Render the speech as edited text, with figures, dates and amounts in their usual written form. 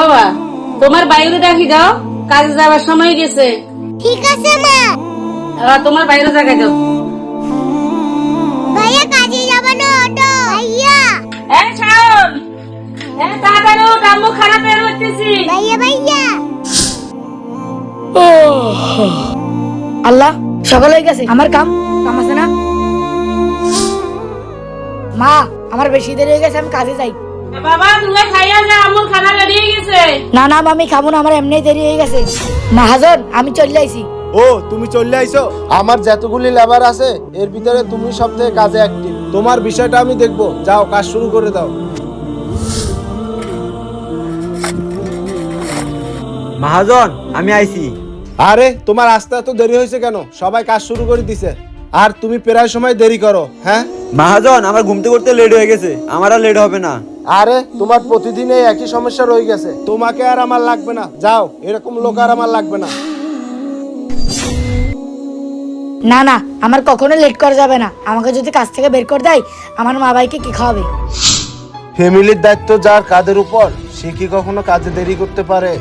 বাবা তোমার বাইরে ডাকি যাও, কাজে যাওয়ার সময় গেছে। ঠিক আছে মা। তোমার বাইরে জায়গায় যাও। ভাইয়া কাজে যাবে না অটো? ভাইয়া শাওন, তাড়াতাড়ি উঠ, আম্মু খারাপ বের হইতেছি। ভাইয়া ভাইয়া। আল্লাহ, সকাল হয়ে গেছে, আমার কাম আছে না? মা, আমার বেশি দেরি হয়ে গেছে, আমি কাজে যাই। বাবা তুমি খাইয়া যা, আম্মুর খানা রেডি হয়ে গেছে। না না আমি খাবো না, আমার এমনি দেরি হয়ে গেছে। মহাজন, আমি চলে আইছি। ও তুমি চলে আইছো? আমার যতগুলি লেবার আছে এর ভিতরে তুমি সবথেকে কাজে অ্যাক্টিভ। তোমার বিষয়টা আমি দেখবো, যাও কাজ শুরু করে দাও। মহাজন, আমি আইছি। আরে তোমার আসতে এত দেরি হয়েছে কেন? সবাই কাজ শুরু করে দিছে আর তুমি প্রায় সময় দেরি করো। হ্যাঁ মহাজন, আমার ঘুমতে করতে লেট হয়ে গেছে, আমার আর লেট হবে না। আরে তোমার প্রতিদিন এই একই সমস্যা রয়ে গেছে, তোমাকে আর আমার লাগবে না, যাও। এরকম লোক আর আমার লাগবে না। না না, আমার কখনো লেট করা যাবে না। আমাকে যদি কাজ থেকে বের করে দেয়, আমার মা ভাইকে কি খাওয়াবে? ফ্যামিলির দায়িত্ব যার কাঁধের উপর, সে কি কখনো কাজে দেরি করতে পারে?